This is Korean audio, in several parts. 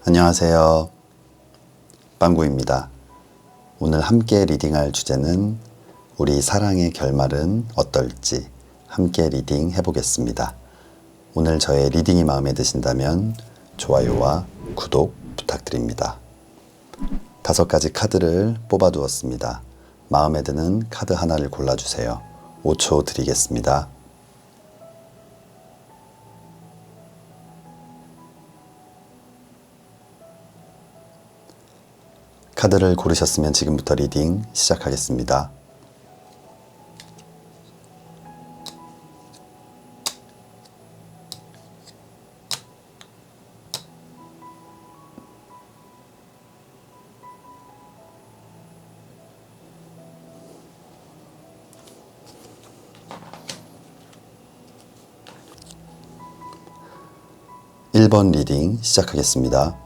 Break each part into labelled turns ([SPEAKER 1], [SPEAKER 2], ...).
[SPEAKER 1] 안녕하세요. 빵구입니다. 오늘 함께 리딩할 주제는 우리 사랑의 결말은 어떨지 함께 리딩 해보겠습니다. 오늘 저의 리딩이 마음에 드신다면 좋아요와 구독 부탁드립니다. 5가지 카드를 뽑아 두었습니다. 마음에 드는 카드 하나를 골라주세요. 5초 드리겠습니다. 카드를 고르셨으면 지금부터 리딩 시작하겠습니다. (1번) 리딩 시작하겠습니다.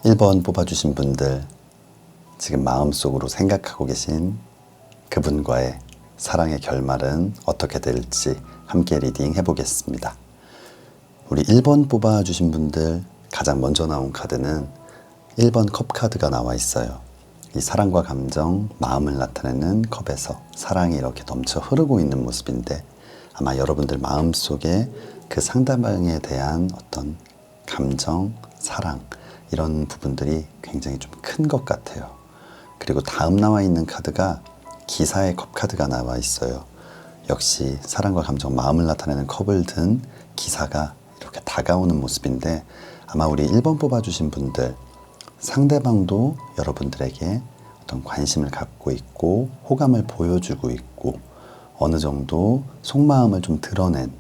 [SPEAKER 1] (1번) 뽑아주신 분들, 지금 마음속으로 생각하고 계신 그분과의 사랑의 결말은 어떻게 될지 함께 리딩 해보겠습니다. 우리 1번 뽑아주신 분들, 가장 먼저 나온 카드는 1번 컵 카드가 나와 있어요. 이 사랑과 감정, 마음을 나타내는 컵에서 사랑이 이렇게 넘쳐 흐르고 있는 모습인데, 아마 여러분들 마음속에 그 상대방에 대한 어떤 감정, 사랑, 이런 부분들이 굉장히 좀 큰 것 같아요. 그리고 다음 나와 있는 카드가 기사의 컵 카드가 나와 있어요. 역시 사랑과 감정, 마음을 나타내는 컵을 든 기사가 이렇게 다가오는 모습인데, 아마 우리 1번 뽑아주신 분들, 상대방도 여러분들에게 어떤 관심을 갖고 있고 호감을 보여주고 있고 어느 정도 속마음을 좀 드러낸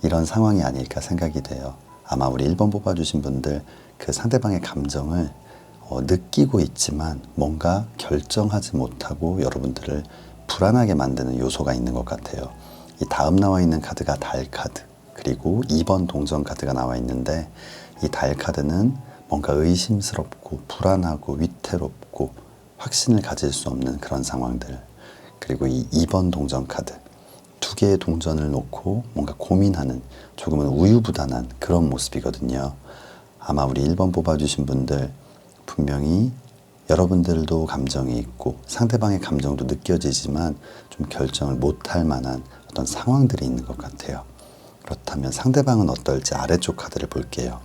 [SPEAKER 1] 이런 상황이 아닐까 생각이 돼요. 아마 우리 1번 뽑아주신 분들, 그 상대방의 감정을 느끼고 있지만 뭔가 결정하지 못하고 여러분들을 불안하게 만드는 요소가 있는 것 같아요. 이 다음 나와 있는 카드가 달 카드, 그리고 2번 동전 카드가 나와 있는데, 이 달 카드는 뭔가 의심스럽고 불안하고 위태롭고 확신을 가질 수 없는 그런 상황들, 그리고 이 2번 동전 카드, 2개의 동전을 놓고 뭔가 고민하는, 조금은 우유부단한 그런 모습이거든요. 아마 우리 1번 뽑아주신 분들, 분명히 여러분들도 감정이 있고 상대방의 감정도 느껴지지만 좀 결정을 못할 만한 어떤 상황들이 있는 것 같아요. 그렇다면 상대방은 어떨지 아래쪽 카드를 볼게요.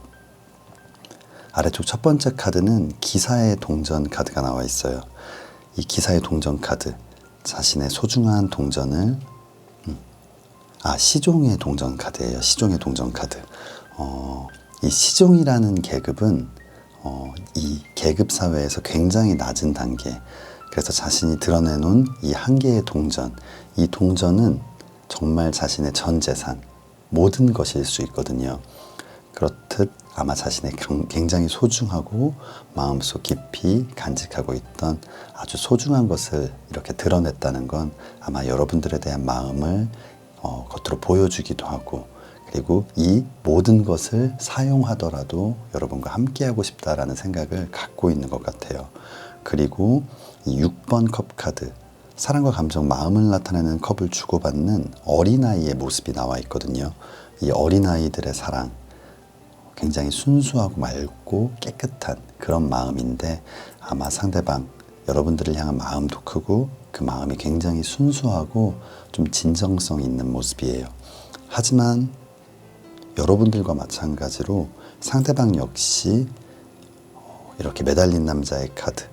[SPEAKER 1] 아래쪽 첫 번째 카드는 기사의 동전 카드가 나와 있어요. 이 기사의 동전 카드, 자신의 소중한 동전을 시종의 동전 카드예요. 시종의 동전 카드. 이 시종이라는 계급은 이 계급 사회에서 굉장히 낮은 단계, 그래서 자신이 드러내놓은 이 한 개의 동전, 이 동전은 정말 자신의 전 재산, 모든 것일 수 있거든요. 그렇듯 아마 자신의 굉장히 소중하고 마음속 깊이 간직하고 있던 아주 소중한 것을 이렇게 드러냈다는 건 아마 여러분들에 대한 마음을 겉으로 보여주기도 하고, 그리고 이 모든 것을 사용하더라도 여러분과 함께하고 싶다라는 생각을 갖고 있는 것 같아요. 그리고 이 6번 컵 카드, 사랑과 감정, 마음을 나타내는 컵을 주고받는 어린아이의 모습이 나와 있거든요. 이 어린아이들의 사랑, 굉장히 순수하고 맑고 깨끗한 그런 마음인데, 아마 상대방, 여러분들을 향한 마음도 크고 그 마음이 굉장히 순수하고 좀 진정성 있는 모습이에요. 하지만 여러분들과 마찬가지로 상대방 역시 이렇게 매달린 남자의 카드,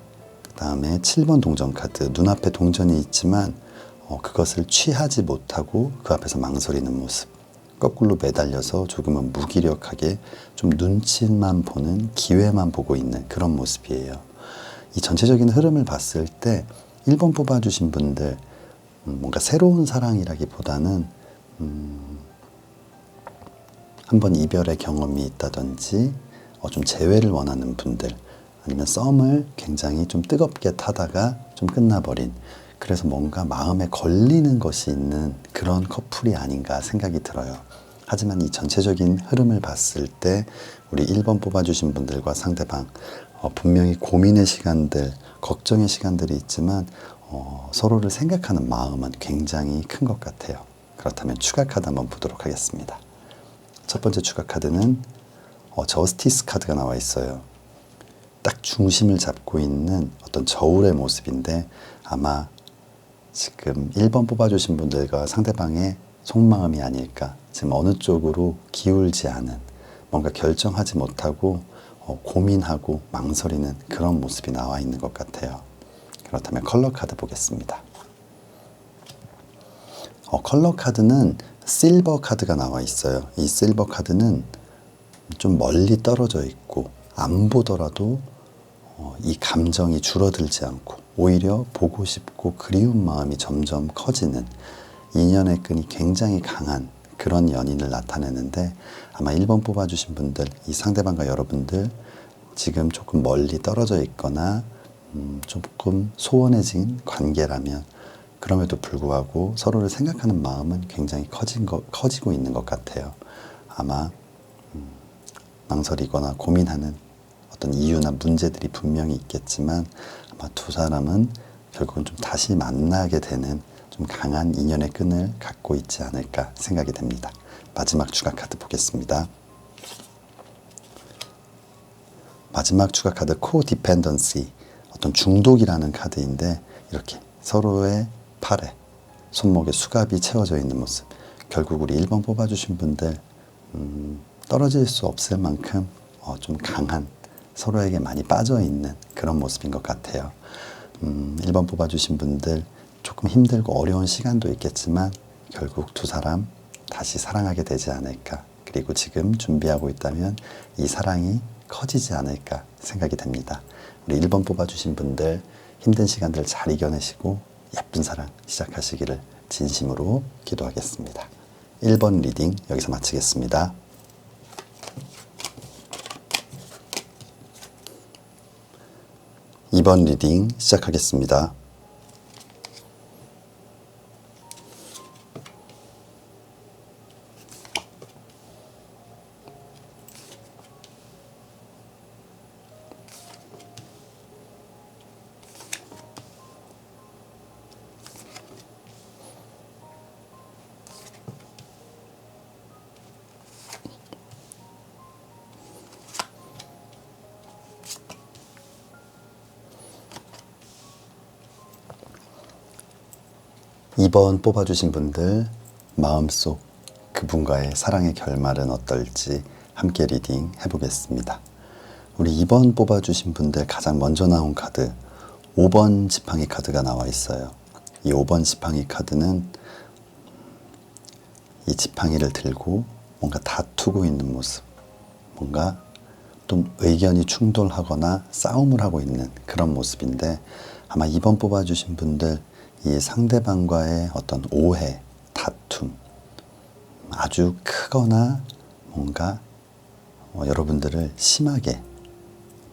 [SPEAKER 1] 그 다음에 7번 동전 카드, 눈앞에 동전이 있지만 그것을 취하지 못하고 그 앞에서 망설이는 모습, 거꾸로 매달려서 조금은 무기력하게 좀 눈치만 보는, 기회만 보고 있는 그런 모습이에요. 이 전체적인 흐름을 봤을 때 1번 뽑아주신 분들, 뭔가 새로운 사랑이라기보다는 한번 이별의 경험이 있다든지 좀 재회를 원하는 분들, 아니면 썸을 굉장히 좀 뜨겁게 타다가 좀 끝나버린, 그래서 뭔가 마음에 걸리는 것이 있는 그런 커플이 아닌가 생각이 들어요. 하지만 이 전체적인 흐름을 봤을 때 우리 1번 뽑아주신 분들과 상대방 분명히 고민의 시간들, 걱정의 시간들이 있지만 서로를 생각하는 마음은 굉장히 큰 것 같아요. 그렇다면 추가 카드 한번 보도록 하겠습니다. 첫 번째 추가 카드는 저스티스 카드가 나와 있어요. 딱 중심을 잡고 있는 어떤 저울의 모습인데, 아마 지금 1번 뽑아주신 분들과 상대방의 속마음이 아닐까. 지금 어느 쪽으로 기울지 않은, 뭔가 결정하지 못하고 고민하고 망설이는 그런 모습이 나와 있는 것 같아요. 그렇다면 컬러 카드 보겠습니다. 컬러 카드는 실버 카드가 나와 있어요. 이 실버 카드는 좀 멀리 떨어져 있고 안 보더라도 이 감정이 줄어들지 않고 오히려 보고 싶고 그리운 마음이 점점 커지는, 인연의 끈이 굉장히 강한 그런 연인을 나타내는데, 아마 1번 뽑아주신 분들, 이 상대방과 여러분들 지금 조금 멀리 떨어져 있거나 조금 소원해진 관계라면, 그럼에도 불구하고 서로를 생각하는 마음은 굉장히 커지고 있는 것 같아요. 아마 망설이거나 고민하는 어떤 이유나 문제들이 분명히 있겠지만, 아마 두 사람은 결국은 좀 다시 만나게 되는 좀 강한 인연의 끈을 갖고 있지 않을까 생각이 됩니다. 마지막 추가 카드 보겠습니다. 마지막 추가 카드 코디펜던시, 어떤 중독이라는 카드인데, 이렇게 서로의 팔에, 손목에 수갑이 채워져 있는 모습. 결국 우리 1번 뽑아주신 분들 떨어질 수 없을 만큼 좀 강한, 서로에게 많이 빠져있는 그런 모습인 것 같아요. 1번 뽑아주신 분들 조금 힘들고 어려운 시간도 있겠지만 결국 두 사람 다시 사랑하게 되지 않을까, 그리고 지금 준비하고 있다면 이 사랑이 커지지 않을까 생각이 됩니다. 우리 1번 뽑아주신 분들 힘든 시간들 잘 이겨내시고 예쁜 사랑 시작하시기를 진심으로 기도하겠습니다. 1번 리딩 여기서 마치겠습니다. 2번 리딩 시작하겠습니다. (2번) 뽑아주신 분들 마음속 그분과의 사랑의 결말은 어떨지 함께 리딩 해보겠습니다. 우리 2번 뽑아주신 분들 가장 먼저 나온 카드 5번 지팡이 카드가 나와 있어요. 이 5번 지팡이 카드는 이 지팡이를 들고 뭔가 다투고 있는 모습, 뭔가 좀 의견이 충돌하거나 싸움을 하고 있는 그런 모습인데, 아마 2번 뽑아주신 분들 이 상대방과의 어떤 오해, 다툼, 아주 크거나 뭔가 여러분들을 심하게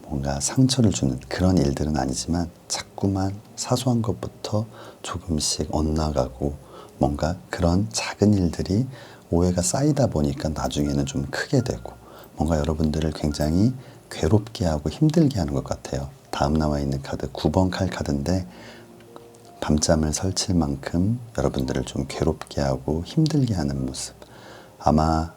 [SPEAKER 1] 뭔가 상처를 주는 그런 일들은 아니지만 자꾸만 사소한 것부터 조금씩 엇나가고 뭔가 그런 작은 일들이 오해가 쌓이다 보니까 나중에는 좀 크게 되고 뭔가 여러분들을 굉장히 괴롭게 하고 힘들게 하는 것 같아요. 다음 나와 있는 카드 9번 칼 카드인데, 밤잠을 설칠 만큼 여러분들을 좀 괴롭게 하고 힘들게 하는 모습. 아마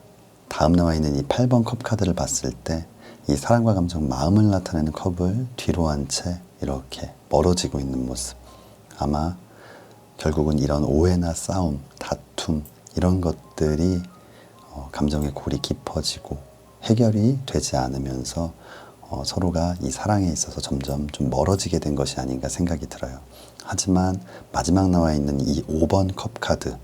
[SPEAKER 1] 다음 나와 있는 이 8번 컵 카드를 봤을 때 이 사랑과 감정, 마음을 나타내는 컵을 뒤로 한 채 이렇게 멀어지고 있는 모습. 아마 결국은 이런 오해나 싸움, 다툼 이런 것들이 감정의 골이 깊어지고 해결이 되지 않으면서 서로가 이 사랑에 있어서 점점 좀 멀어지게 된 것이 아닌가 생각이 들어요. 하지만 마지막 나와 있는 이 5번 컵 카드,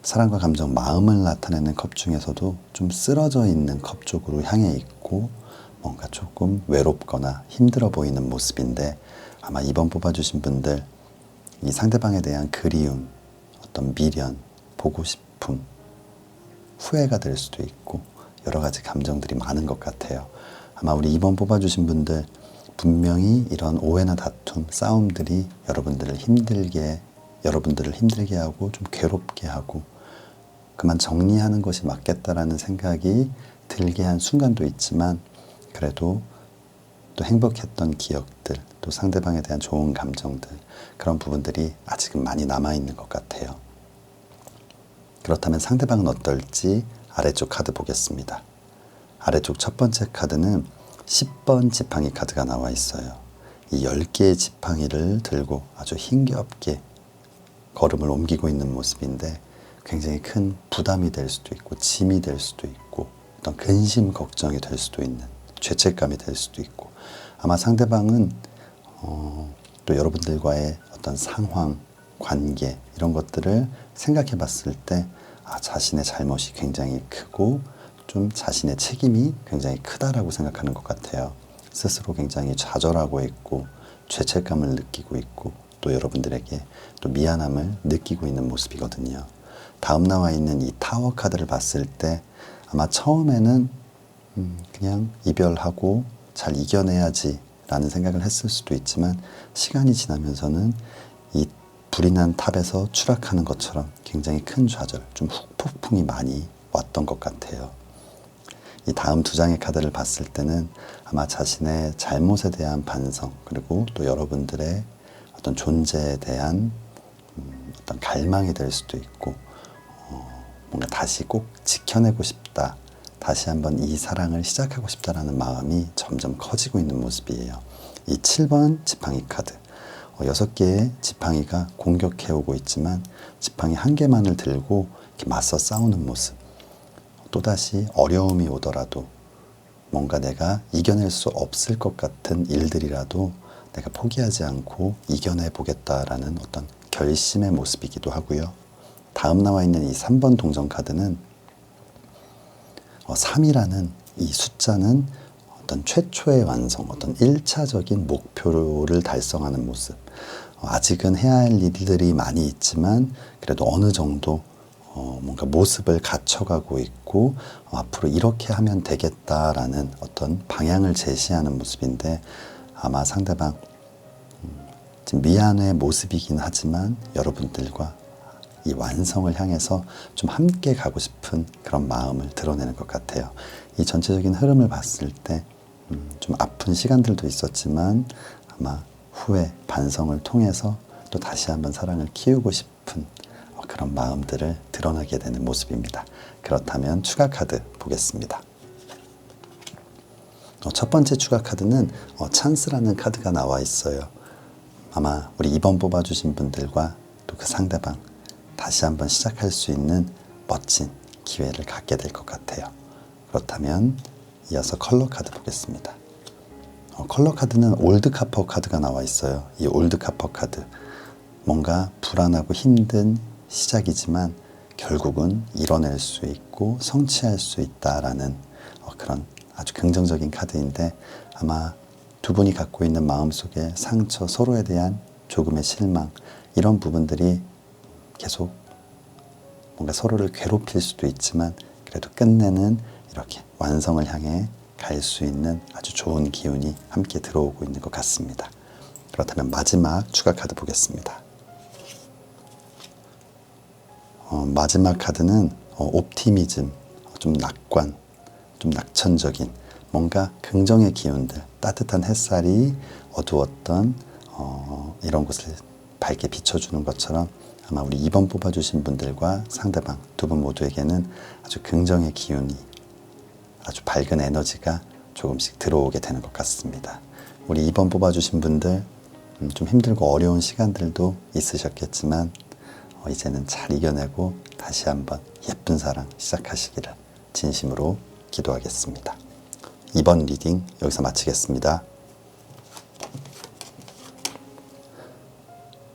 [SPEAKER 1] 사랑과 감정, 마음을 나타내는 컵 중에서도 좀 쓰러져 있는 컵 쪽으로 향해 있고 뭔가 조금 외롭거나 힘들어 보이는 모습인데, 아마 2번 뽑아주신 분들 이 상대방에 대한 그리움, 어떤 미련, 보고 싶음, 후회가 될 수도 있고 여러 가지 감정들이 많은 것 같아요. 아마 우리 2번 뽑아주신 분들 분명히 이런 오해나 다툼, 싸움들이 여러분들을 힘들게 하고 좀 괴롭게 하고 그만 정리하는 것이 맞겠다라는 생각이 들게 한 순간도 있지만 그래도 또 행복했던 기억들, 또 상대방에 대한 좋은 감정들, 그런 부분들이 아직은 많이 남아있는 것 같아요. 그렇다면 상대방은 어떨지 아래쪽 카드 보겠습니다. 아래쪽 첫 번째 카드는 10번 지팡이 카드가 나와 있어요. 이 10개의 지팡이를 들고 아주 힘겹게 걸음을 옮기고 있는 모습인데 굉장히 큰 부담이 될 수도 있고 짐이 될 수도 있고 어떤 근심 걱정이 될 수도 있는 죄책감이 될 수도 있고 아마 상대방은 또 여러분들과의 어떤 상황, 관계 이런 것들을 생각해 봤을 때 자신의 잘못이 굉장히 크고 좀 자신의 책임이 굉장히 크다라고 생각하는 것 같아요. 스스로 굉장히 좌절하고 있고 죄책감을 느끼고 있고 또 여러분들에게 또 미안함을 느끼고 있는 모습이거든요. 다음 나와 있는 이 타워 카드를 봤을 때 아마 처음에는 그냥 이별하고 잘 이겨내야지 라는 생각을 했을 수도 있지만 시간이 지나면서는 이 불이 난 탑에서 추락하는 것처럼 굉장히 큰 좌절, 좀 후폭풍이 많이 왔던 것 같아요. 이 다음 두 장의 카드를 봤을 때는 아마 자신의 잘못에 대한 반성 그리고 또 여러분들의 어떤 존재에 대한 어떤 갈망이 될 수도 있고 뭔가 다시 꼭 지켜내고 싶다. 다시 한번 이 사랑을 시작하고 싶다라는 마음이 점점 커지고 있는 모습이에요. 이 7번 지팡이 카드. 6개의 지팡이가 공격해오고 있지만 지팡이 한 개만을 들고 이렇게 맞서 싸우는 모습. 또다시 어려움이 오더라도 뭔가 내가 이겨낼 수 없을 것 같은 일들이라도 내가 포기하지 않고 이겨내 보겠다라는 어떤 결심의 모습이기도 하고요. 다음 나와 있는 이 3번 동전 카드는 3이라는 이 숫자는 어떤 최초의 완성, 어떤 1차적인 목표를 달성하는 모습. 아직은 해야 할 일들이 많이 있지만 그래도 어느 정도 뭔가 모습을 갖춰가고 있고 앞으로 이렇게 하면 되겠다라는 어떤 방향을 제시하는 모습인데 아마 상대방 지금 미안의 모습이긴 하지만 여러분들과 이 완성을 향해서 좀 함께 가고 싶은 그런 마음을 드러내는 것 같아요. 이 전체적인 흐름을 봤을 때 좀 아픈 시간들도 있었지만 아마 후에 반성을 통해서 또 다시 한번 사랑을 키우고 싶은 그런 마음들을 드러나게 되는 모습입니다. 그렇다면 추가 카드 보겠습니다. 첫 번째 추가 카드는 찬스라는 카드가 나와 있어요. 아마 우리 2번 뽑아주신 분들과 또 그 상대방 다시 한번 시작할 수 있는 멋진 기회를 갖게 될 것 같아요. 그렇다면 이어서 컬러 카드 보겠습니다. 컬러 카드는 올드 카퍼 카드가 나와 있어요. 이 올드 카퍼 카드 뭔가 불안하고 힘든 시작이지만 결국은 이뤄낼 수 있고 성취할 수 있다라는 그런 아주 긍정적인 카드인데 아마 두 분이 갖고 있는 마음속에 상처, 서로에 대한 조금의 실망 이런 부분들이 계속 뭔가 서로를 괴롭힐 수도 있지만 그래도 끝내는 이렇게 완성을 향해 갈 수 있는 아주 좋은 기운이 함께 들어오고 있는 것 같습니다. 그렇다면 마지막 추가 카드 보겠습니다. 마지막 카드는 옵티미즘, 좀 낙관, 좀 낙천적인 뭔가 긍정의 기운들, 따뜻한 햇살이 어두웠던 이런 곳을 밝게 비춰주는 것처럼 아마 우리 2번 뽑아주신 분들과 상대방 두 분 모두에게는 아주 긍정의 기운이 아주 밝은 에너지가 조금씩 들어오게 되는 것 같습니다. 우리 2번 뽑아주신 분들 좀 힘들고 어려운 시간들도 있으셨겠지만 이제는 잘 이겨내고 다시 한번 예쁜 사랑 시작하시기를 진심으로 기도하겠습니다. 2번 리딩 여기서 마치겠습니다.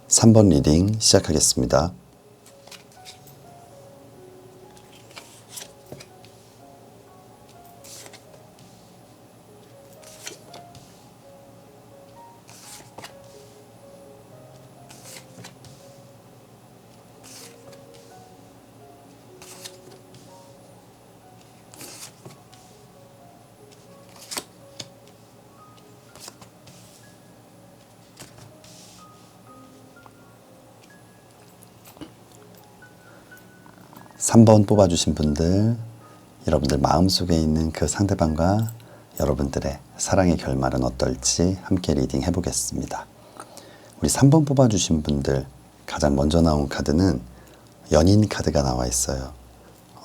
[SPEAKER 1] 3번 리딩 시작하겠습니다. 3번 뽑아주신 분들, 여러분들 마음속에 있는 그 상대방과 여러분들의 사랑의 결말은 어떨지 함께 리딩 해보겠습니다. 우리 3번 뽑아주신 분들, 가장 먼저 나온 카드는 연인 카드가 나와 있어요.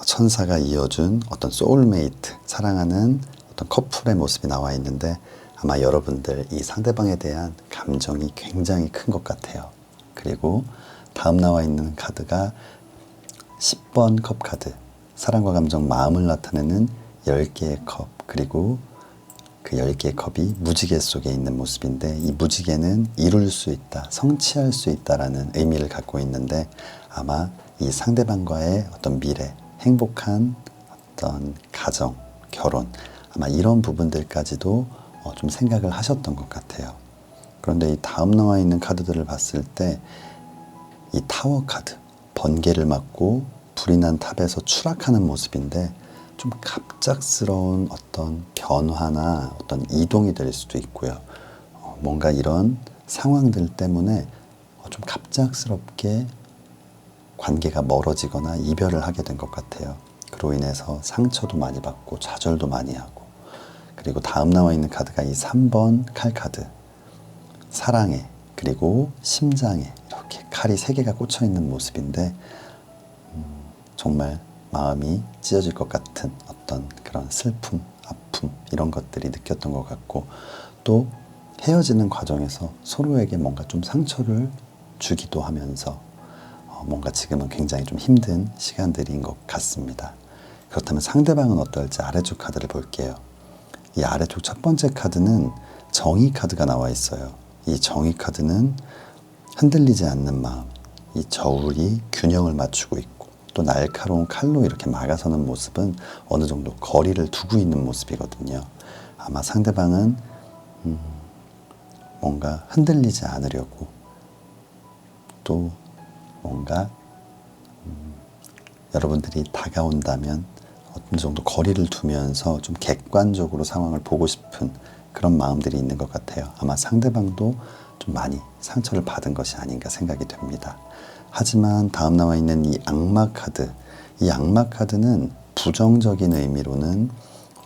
[SPEAKER 1] 천사가 이어준 어떤 소울메이트, 사랑하는 어떤 커플의 모습이 나와 있는데 아마 여러분들 이 상대방에 대한 감정이 굉장히 큰 것 같아요. 그리고 다음 나와 있는 카드가 10번 컵 카드, 사랑과 감정, 마음을 나타내는 10개의 컵, 그리고 그 10개의 컵이 무지개 속에 있는 모습인데 이 무지개는 이룰 수 있다, 성취할 수 있다라는 의미를 갖고 있는데 아마 이 상대방과의 어떤 미래, 행복한 어떤 가정, 결혼, 아마 이런 부분들까지도 좀 생각을 하셨던 것 같아요. 그런데 이 다음 나와 있는 카드들을 봤을 때 이 타워 카드, 번개를 맞고 불이 난 탑에서 추락하는 모습인데 좀 갑작스러운 어떤 변화나 어떤 이동이 될 수도 있고요. 뭔가 이런 상황들 때문에 좀 갑작스럽게 관계가 멀어지거나 이별을 하게 된 것 같아요. 그로 인해서 상처도 많이 받고 좌절도 많이 하고, 그리고 다음 나와 있는 카드가 이 3번 칼 카드, 사랑에 그리고 심장에 이렇게 칼이 3개가 꽂혀 있는 모습인데 정말 마음이 찢어질 것 같은 어떤 그런 슬픔, 아픔 이런 것들이 느꼈던 것 같고, 또 헤어지는 과정에서 서로에게 뭔가 좀 상처를 주기도 하면서 뭔가 지금은 굉장히 좀 힘든 시간들인 것 같습니다. 그렇다면 상대방은 어떨지 아래쪽 카드를 볼게요. 이 아래쪽 첫 번째 카드는 정의 카드가 나와 있어요. 이 정의 카드는 흔들리지 않는 마음, 이 저울이 균형을 맞추고 있고 또 날카로운 칼로 이렇게 막아서는 모습은 어느 정도 거리를 두고 있는 모습이거든요. 아마 상대방은 뭔가 흔들리지 않으려고, 또 뭔가 여러분들이 다가온다면 어느 정도 거리를 두면서 좀 객관적으로 상황을 보고 싶은 그런 마음들이 있는 것 같아요. 아마 상대방도 좀 많이 상처를 받은 것이 아닌가 생각이 됩니다. 하지만 다음 나와 있는 이 악마 카드, 이 악마 카드는 부정적인 의미로는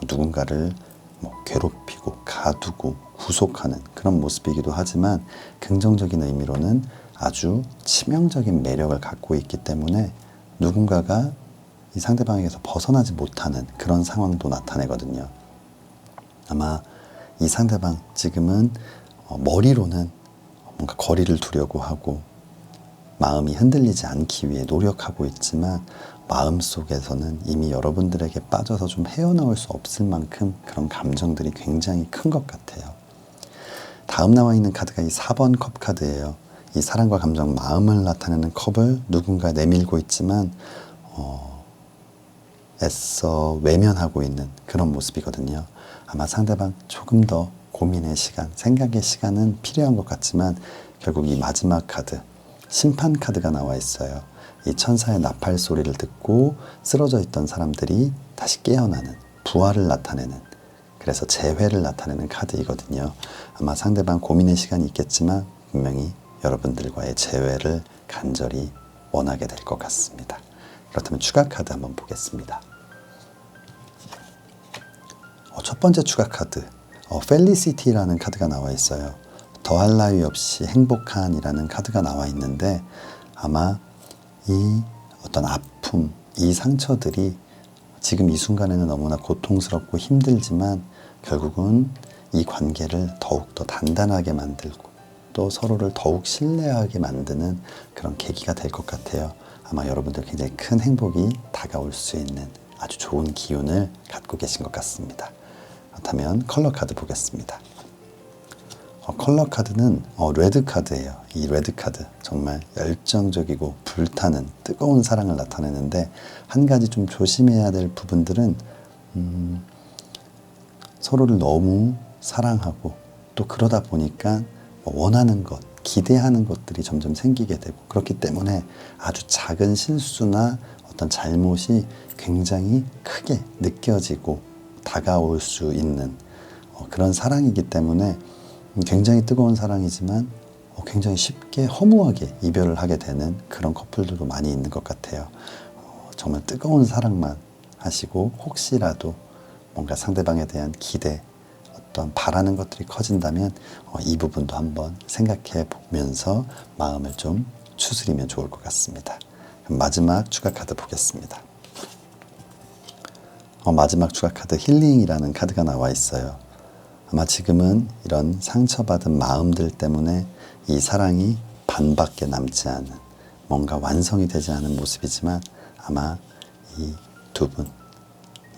[SPEAKER 1] 누군가를 괴롭히고 가두고 구속하는 그런 모습이기도 하지만 긍정적인 의미로는 아주 치명적인 매력을 갖고 있기 때문에 누군가가 이 상대방에게서 벗어나지 못하는 그런 상황도 나타내거든요. 아마 이 상대방 지금은 머리로는 뭔가 거리를 두려고 하고 마음이 흔들리지 않기 위해 노력하고 있지만 마음속에서는 이미 여러분들에게 빠져서 좀 헤어나올 수 없을 만큼 그런 감정들이 굉장히 큰 것 같아요. 다음 나와 있는 카드가 이 4번 컵 카드예요. 이 사랑과 감정, 마음을 나타내는 컵을 누군가 내밀고 있지만 애써 외면하고 있는 그런 모습이거든요. 아마 상대방 조금 더 고민의 시간, 생각의 시간은 필요한 것 같지만 결국 이 마지막 카드, 심판 카드가 나와 있어요. 이 천사의 나팔 소리를 듣고 쓰러져 있던 사람들이 다시 깨어나는, 부활을 나타내는, 그래서 재회를 나타내는 카드이거든요. 아마 상대방 고민의 시간이 있겠지만 분명히 여러분들과의 재회를 간절히 원하게 될 것 같습니다. 그렇다면 추가 카드 한번 보겠습니다. 첫 번째 추가 카드, 펠리시티라는 카드가 나와 있어요. 더할 나위 없이 행복한이라는 카드가 나와 있는데 아마 이 어떤 아픔, 이 상처들이 지금 이 순간에는 너무나 고통스럽고 힘들지만 결국은 이 관계를 더욱더 단단하게 만들고 또 서로를 더욱 신뢰하게 만드는 그런 계기가 될 것 같아요. 아마 여러분들 굉장히 큰 행복이 다가올 수 있는 아주 좋은 기운을 갖고 계신 것 같습니다. 그렇다면 컬러 카드 보겠습니다. 컬러 카드는 레드 카드예요. 이 레드 카드 정말 열정적이고 불타는 뜨거운 사랑을 나타내는데 한 가지 좀 조심해야 될 부분들은 서로를 너무 사랑하고 또 그러다 보니까 원하는 것, 기대하는 것들이 점점 생기게 되고 그렇기 때문에 아주 작은 실수나 어떤 잘못이 굉장히 크게 느껴지고 다가올 수 있는 그런 사랑이기 때문에 굉장히 뜨거운 사랑이지만 굉장히 쉽게 허무하게 이별을 하게 되는 그런 커플들도 많이 있는 것 같아요. 정말 뜨거운 사랑만 하시고 혹시라도 뭔가 상대방에 대한 기대, 어떤 바라는 것들이 커진다면 이 부분도 한번 생각해 보면서 마음을 좀 추스리면 좋을 것 같습니다. 마지막 추가 카드 보겠습니다. 마지막 추가 카드 힐링이라는 카드가 나와 있어요. 아마 지금은 이런 상처받은 마음들 때문에 이 사랑이 반밖에 남지 않은, 뭔가 완성이 되지 않은 모습이지만 아마 이 두 분,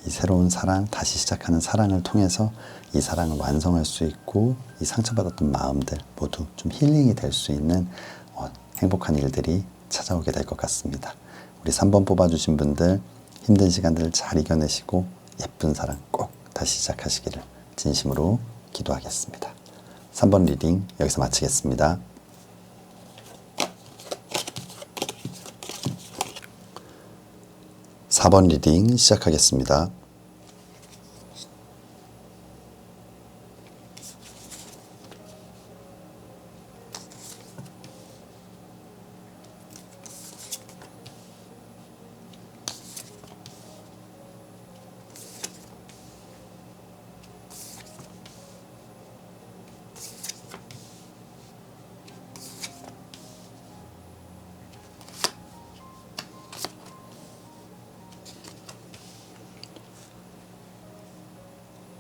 [SPEAKER 1] 이 새로운 사랑, 다시 시작하는 사랑을 통해서 이 사랑을 완성할 수 있고 이 상처받았던 마음들 모두 좀 힐링이 될 수 있는 행복한 일들이 찾아오게 될 것 같습니다. 우리 3번 뽑아주신 분들 힘든 시간들을 잘 이겨내시고 예쁜 사랑 꼭 다시 시작하시기를 진심으로 기도하겠습니다. 3번 리딩 여기서 마치겠습니다. 4번 리딩 시작하겠습니다.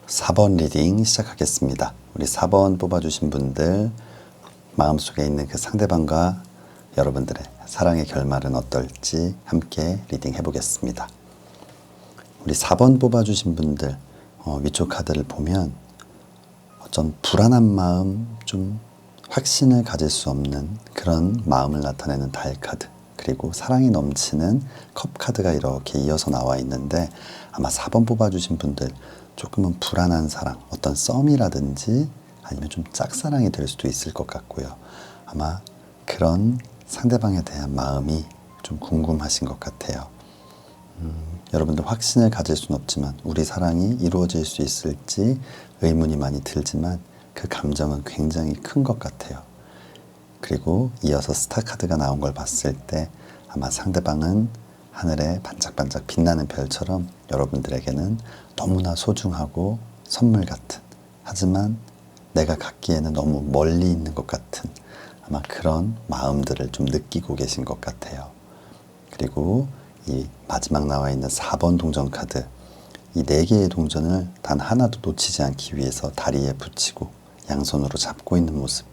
[SPEAKER 1] 사 번 리딩 시작하겠습니다. 우리 4번 뽑아주신 분들 마음속에 있는 그 상대방과 여러분들의 사랑의 결말은 어떨지 함께 리딩 해보겠습니다. 우리 4번 뽑아주신 분들 위쪽 카드를 보면 어떤 불안한 마음, 좀 확신을 가질 수 없는 그런 마음을 나타내는 달 카드, 그리고 사랑이 넘치는 컵 카드가 이렇게 이어서 나와 있는데 아마 4번 뽑아주신 분들 조금은 불안한 사랑, 어떤 썸이라든지 아니면 좀 짝사랑이 될 수도 있을 것 같고요. 아마 그런 상대방에 대한 마음이 좀 궁금하신 것 같아요. 여러분들 확신을 가질 수는 없지만 우리 사랑이 이루어질 수 있을지 의문이 많이 들지만 그 감정은 굉장히 큰 것 같아요. 그리고 이어서 스타 카드가 나온 걸 봤을 때 아마 상대방은 하늘에 반짝반짝 빛나는 별처럼 여러분들에게는 너무나 소중하고 선물 같은, 하지만 내가 갖기에는 너무 멀리 있는 것 같은 아마 그런 마음들을 좀 느끼고 계신 것 같아요. 그리고 이 마지막 나와 있는 4번 동전 카드, 이 4개의 동전을 단 하나도 놓치지 않기 위해서 다리에 붙이고 양손으로 잡고 있는 모습,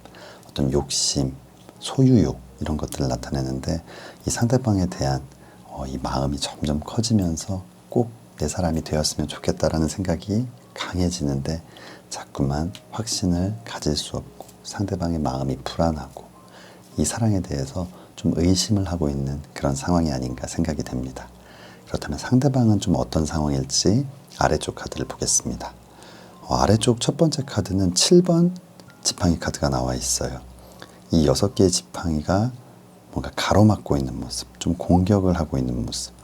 [SPEAKER 1] 어떤 욕심, 소유욕 이런 것들을 나타내는데 이 상대방에 대한 이 마음이 점점 커지면서 꼭 내 사람이 되었으면 좋겠다라는 생각이 강해지는데 자꾸만 확신을 가질 수 없고 상대방의 마음이 불안하고 이 사랑에 대해서 좀 의심을 하고 있는 그런 상황이 아닌가 생각이 됩니다. 그렇다면 상대방은 좀 어떤 상황일지 아래쪽 카드를 보겠습니다. 아래쪽 첫 번째 카드는 7번 지팡이 카드가 나와 있어요. 이 6개의 지팡이가 뭔가 가로막고 있는 모습, 좀 공격을 하고 있는 모습.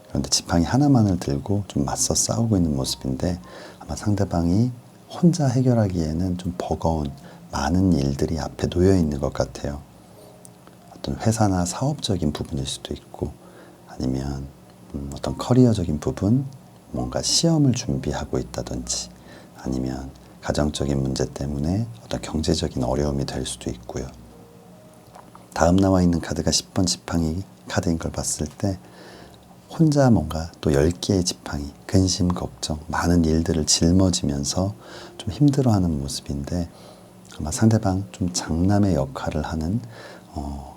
[SPEAKER 1] 그런데 지팡이 하나만을 들고 좀 맞서 싸우고 있는 모습인데 아마 상대방이 혼자 해결하기에는 좀 버거운 많은 일들이 앞에 놓여 있는 것 같아요. 어떤 회사나 사업적인 부분일 수도 있고 아니면 어떤 커리어적인 부분, 뭔가 시험을 준비하고 있다든지 아니면 가정적인 문제 때문에 어떤 경제적인 어려움이 될 수도 있고요. 다음 나와 있는 카드가 10번 지팡이 카드인 걸 봤을 때 혼자 뭔가 또 10개의 지팡이, 근심, 걱정, 많은 일들을 짊어지면서 좀 힘들어하는 모습인데 아마 상대방 좀 장남의 역할을 하는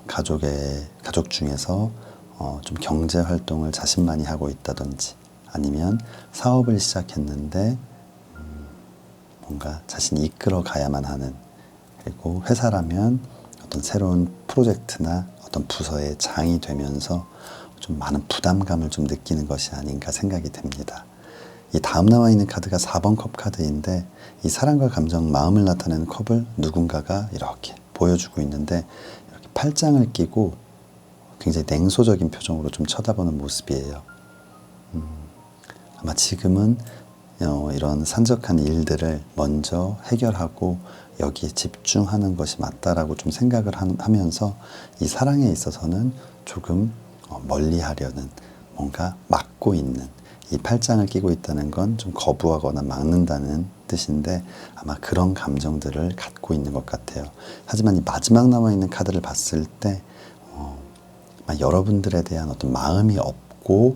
[SPEAKER 1] 가족 중에서 좀 경제 활동을 자신만이 하고 있다든지 아니면 사업을 시작했는데 뭔가 자신이 이끌어 가야만 하는, 그리고 회사라면 어떤 새로운 프로젝트나 어떤 부서의 장이 되면서 좀 많은 부담감을 좀 느끼는 것이 아닌가 생각이 됩니다. 이 다음 나와 있는 카드가 4번 컵 카드인데 이 사랑과 감정, 마음을 나타내는 컵을 누군가가 이렇게 보여주고 있는데 이렇게 팔짱을 끼고 굉장히 냉소적인 표정으로 좀 쳐다보는 모습이에요. 아마 지금은 이런 산적한 일들을 먼저 해결하고 여기에 집중하는 것이 맞다라고 좀 생각을 하면서 이 사랑에 있어서는 조금 멀리 하려는, 뭔가 막고 있는, 이 팔짱을 끼고 있다는 건 좀 거부하거나 막는다는 뜻인데 아마 그런 감정들을 갖고 있는 것 같아요. 하지만 이 마지막 남아 있는 카드를 봤을 때 여러분들에 대한 어떤 마음이 없고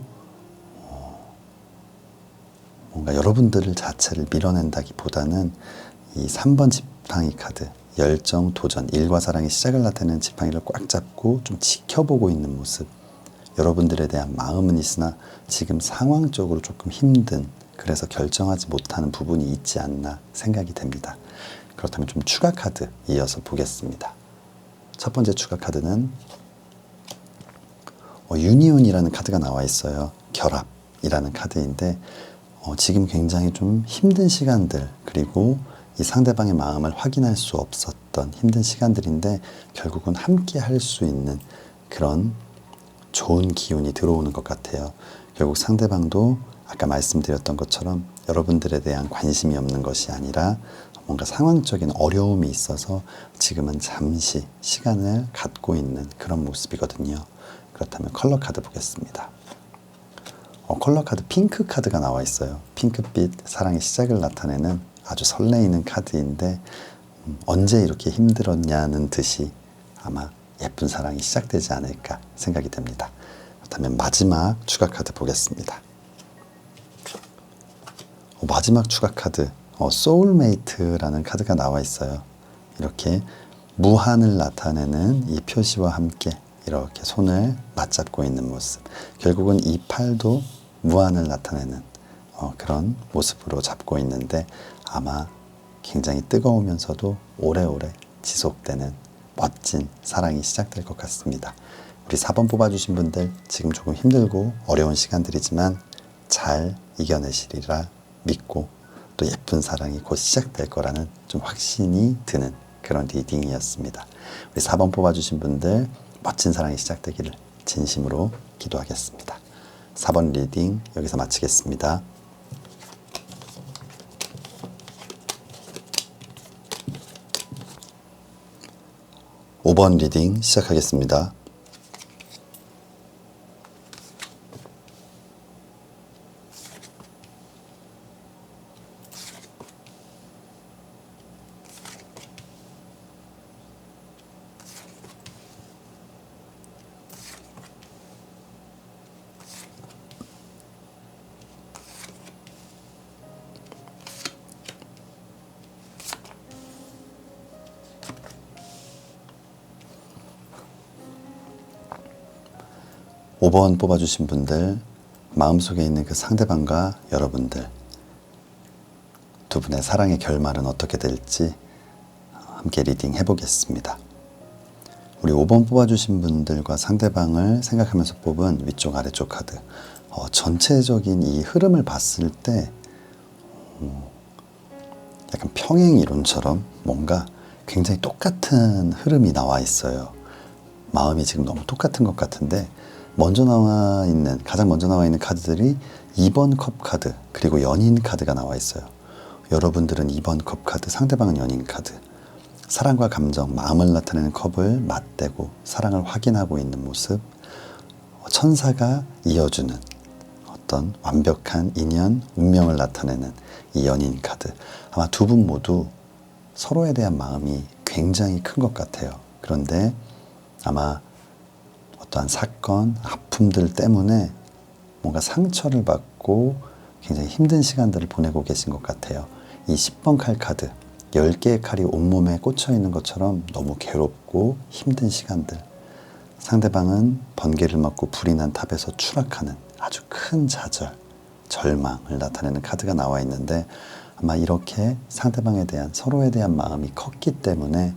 [SPEAKER 1] 뭔가 여러분들 자체를 밀어낸다기보다는 이 3번 지팡이 카드, 열정, 도전, 일과 사랑의 시작을 나타내는 지팡이를 꽉 잡고 좀 지켜보고 있는 모습. 여러분들에 대한 마음은 있으나 지금 상황적으로 조금 힘든, 그래서 결정하지 못하는 부분이 있지 않나 생각이 됩니다. 그렇다면 좀 추가 카드 이어서 보겠습니다. 첫 번째 추가 카드는 유니온이라는 카드가 나와 있어요. 결합이라는 카드인데 지금 굉장히 좀 힘든 시간들, 그리고 이 상대방의 마음을 확인할 수 없었던 힘든 시간들인데 결국은 함께 할 수 있는 그런 좋은 기운이 들어오는 것 같아요. 결국 상대방도 아까 말씀드렸던 것처럼 여러분들에 대한 관심이 없는 것이 아니라 뭔가 상황적인 어려움이 있어서 지금은 잠시 시간을 갖고 있는 그런 모습이거든요. 그렇다면 컬러 카드 보겠습니다. 컬러 카드 핑크 카드가 나와 있어요. 핑크빛 사랑의 시작을 나타내는 아주 설레이는 카드인데 언제 이렇게 힘들었냐는 듯이 아마 예쁜 사랑이 시작되지 않을까 생각이 됩니다. 그렇다면 마지막 추가 카드 보겠습니다. 마지막 추가 카드 소울메이트라는 카드가 나와 있어요. 이렇게 무한을 나타내는 이 표시와 함께 이렇게 손을 맞잡고 있는 모습. 결국은 이 팔도 무한을 나타내는 그런 모습으로 잡고 있는데 아마 굉장히 뜨거우면서도 오래오래 지속되는 멋진 사랑이 시작될 것 같습니다. 우리 4번 뽑아주신 분들 지금 조금 힘들고 어려운 시간들이지만 잘 이겨내시리라 믿고 또 예쁜 사랑이 곧 시작될 거라는 좀 확신이 드는 그런 리딩이었습니다. 우리 4번 뽑아주신 분들 멋진 사랑이 시작되기를 진심으로 기도하겠습니다. 4번 리딩 여기서 마치겠습니다. 5번 리딩 시작하겠습니다. 오 번 뽑아주신 분들 마음속에 있는 그 상대방과 여러분들 두 분의 사랑의 결말은 어떻게 될지 함께 리딩 해보겠습니다. 우리 5번 뽑아주신 분들과 상대방을 생각하면서 뽑은 위쪽 아래쪽 카드 전체적인 이 흐름을 봤을 때 약간 평행이론처럼 뭔가 굉장히 똑같은 흐름이 나와 있어요. 마음이 지금 너무 똑같은 것 같은데 가장 먼저 나와 있는 카드들이 2번 컵 카드 그리고 연인 카드가 나와 있어요. 여러분들은 2번 컵 카드, 상대방은 연인 카드. 사랑과 감정, 마음을 나타내는 컵을 맞대고 사랑을 확인하고 있는 모습. 천사가 이어주는 어떤 완벽한 인연, 운명을 나타내는 이 연인 카드. 아마 두 분 모두 서로에 대한 마음이 굉장히 큰 것 같아요. 그런데 아마 어떠한 사건, 아픔들 때문에 뭔가 상처를 받고 굉장히 힘든 시간들을 보내고 계신 것 같아요. 이 10번 칼 카드, 10개의 칼이 온몸에 꽂혀 있는 것처럼 너무 괴롭고 힘든 시간들. 상대방은 번개를 맞고 불이 난 탑에서 추락하는 아주 큰 좌절, 절망을 나타내는 카드가 나와 있는데 아마 이렇게 상대방에 대한, 서로에 대한 마음이 컸기 때문에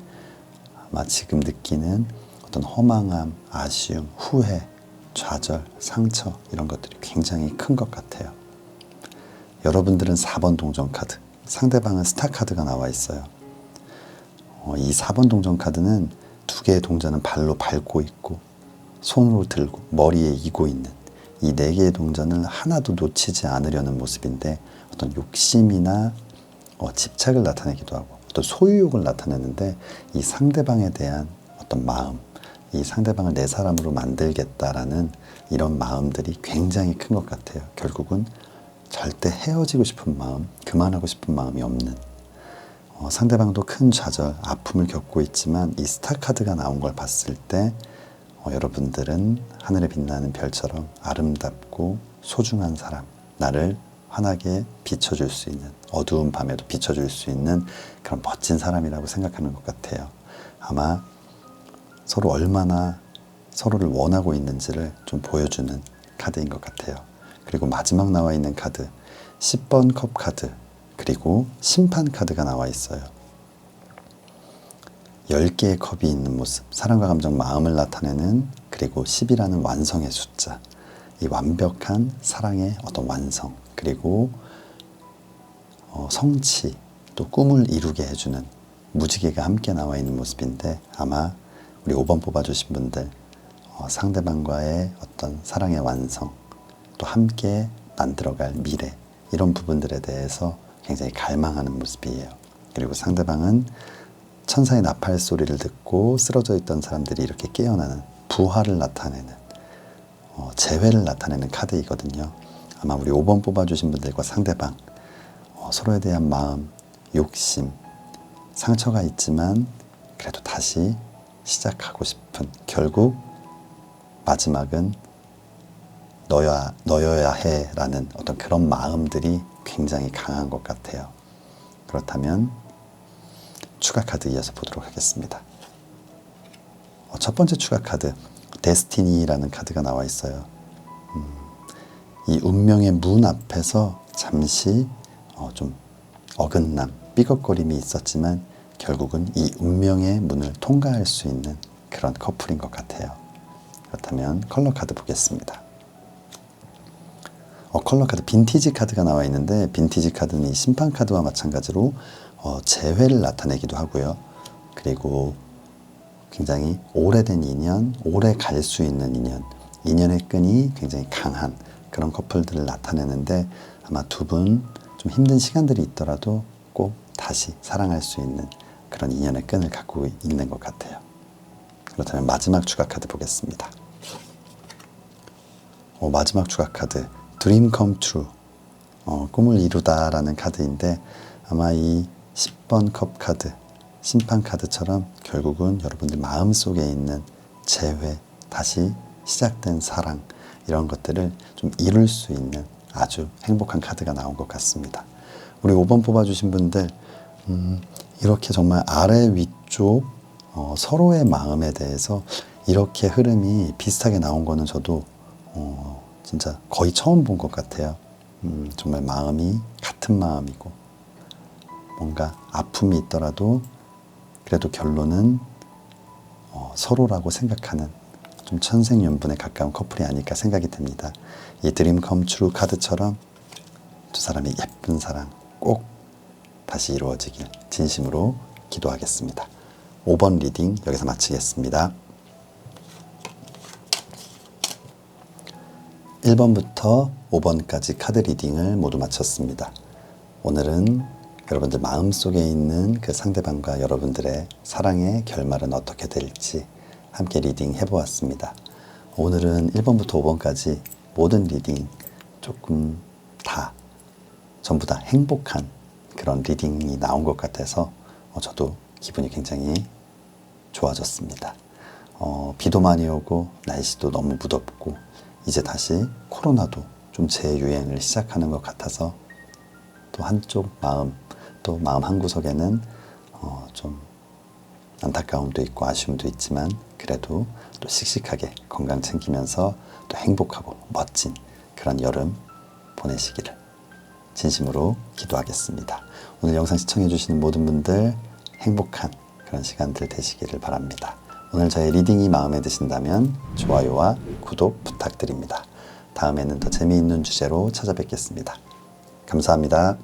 [SPEAKER 1] 아마 지금 느끼는 어떤 허망함, 아쉬움, 후회, 좌절, 상처 이런 것들이 굉장히 큰 것 같아요. 여러분들은 4번 동전 카드, 상대방은 스타 카드가 나와 있어요. 이 4번 동전 카드는 두 개의 동전은 발로 밟고 있고 손으로 들고 머리에 이고 있는 이 4개의 동전을 하나도 놓치지 않으려는 모습인데 어떤 욕심이나 집착을 나타내기도 하고 어떤 소유욕을 나타내는데 이 상대방에 대한 어떤 마음, 이 상대방을 내 사람으로 만들겠다라는 이런 마음들이 굉장히 큰 것 같아요. 결국은 절대 헤어지고 싶은 마음, 그만하고 싶은 마음이 없는, 상대방도 큰 좌절, 아픔을 겪고 있지만 이 스타 카드가 나온 걸 봤을 때 여러분들은 하늘에 빛나는 별처럼 아름답고 소중한 사람, 나를 환하게 비춰줄 수 있는, 어두운 밤에도 비춰줄 수 있는 그런 멋진 사람이라고 생각하는 것 같아요. 아마 서로 얼마나 서로를 원하고 있는지를 좀 보여주는 카드인 것 같아요. 그리고 마지막 나와 있는 카드, 10번 컵 카드, 그리고 심판 카드가 나와 있어요. 10개의 컵이 있는 모습, 사랑과 감정, 마음을 나타내는, 그리고 10이라는 완성의 숫자, 이 완벽한 사랑의 어떤 완성, 그리고 성취, 또 꿈을 이루게 해주는 무지개가 함께 나와 있는 모습인데, 아마 우리 5번 뽑아주신 분들 상대방과의 어떤 사랑의 완성, 또 함께 만들어갈 미래, 이런 부분들에 대해서 굉장히 갈망하는 모습이에요. 그리고 상대방은 천사의 나팔 소리를 듣고 쓰러져 있던 사람들이 이렇게 깨어나는, 부활을 나타내는, 재회를 나타내는 카드이거든요. 아마 우리 5번 뽑아주신 분들과 상대방 서로에 대한 마음, 욕심, 상처가 있지만 그래도 다시 시작하고 싶은, 결국 마지막은 너여야 해라는 어떤 그런 마음들이 굉장히 강한 것 같아요. 그렇다면 추가 카드 이어서 보도록 하겠습니다. 첫 번째 추가 카드, 데스티니라는 카드가 나와 있어요. 이 운명의 문 앞에서 잠시 좀 어긋남, 삐걱거림이 있었지만 결국은 이 운명의 문을 통과할 수 있는 그런 커플인 것 같아요. 그렇다면 컬러 카드 보겠습니다. 컬러 카드, 빈티지 카드가 나와 있는데, 빈티지 카드는 이 심판 카드와 마찬가지로 재회를 나타내기도 하고요. 그리고 굉장히 오래된 인연, 오래 갈 수 있는 인연, 인연의 끈이 굉장히 강한 그런 커플들을 나타내는데, 아마 두 분 좀 힘든 시간들이 있더라도 꼭 다시 사랑할 수 있는 그런 인연의 끈을 갖고 있는 것 같아요. 그렇다면 마지막 추가 카드 보겠습니다. 마지막 추가 카드, Dream Come True, 꿈을 이루다라는 카드인데, 아마 이 10번 컵 카드, 심판 카드처럼 결국은 여러분들 마음속에 있는 재회, 다시 시작된 사랑, 이런 것들을 좀 이룰 수 있는 아주 행복한 카드가 나온 것 같습니다. 우리 5번 뽑아주신 분들, 이렇게 정말 아래 위쪽 서로의 마음에 대해서 이렇게 흐름이 비슷하게 나온 거는 저도 진짜 거의 처음 본 것 같아요. 정말 마음이 같은 마음이고, 뭔가 아픔이 있더라도 그래도 결론은 서로라고 생각하는 좀 천생연분에 가까운 커플이 아닐까 생각이 듭니다. 이 드림 컴 트루 카드처럼 두 사람의 예쁜 사랑 꼭 다시 이루어지길 진심으로 기도하겠습니다. 5번 리딩 여기서 마치겠습니다. 1번부터 5번까지 카드 리딩을 모두 마쳤습니다. 오늘은 여러분들 마음속에 있는 그 상대방과 여러분들의 사랑의 결말은 어떻게 될지 함께 리딩 해보았습니다. 오늘은 1번부터 5번까지 모든 리딩 조금 다 전부 다 행복한 그런 리딩이 나온 것 같아서 저도 기분이 굉장히 좋아졌습니다. 비도 많이 오고 날씨도 너무 무덥고 이제 다시 코로나도 좀 재유행을 시작하는 것 같아서 또 한쪽 마음, 또 마음 한구석에는 좀 안타까움도 있고 아쉬움도 있지만 그래도 또 씩씩하게 건강 챙기면서 또 행복하고 멋진 그런 여름 보내시기를 진심으로 기도하겠습니다. 오늘 영상 시청해주시는 모든 분들 행복한 그런 시간들 되시기를 바랍니다. 오늘 저의 리딩이 마음에 드신다면 좋아요와 구독 부탁드립니다. 다음에는 더 재미있는 주제로 찾아뵙겠습니다. 감사합니다.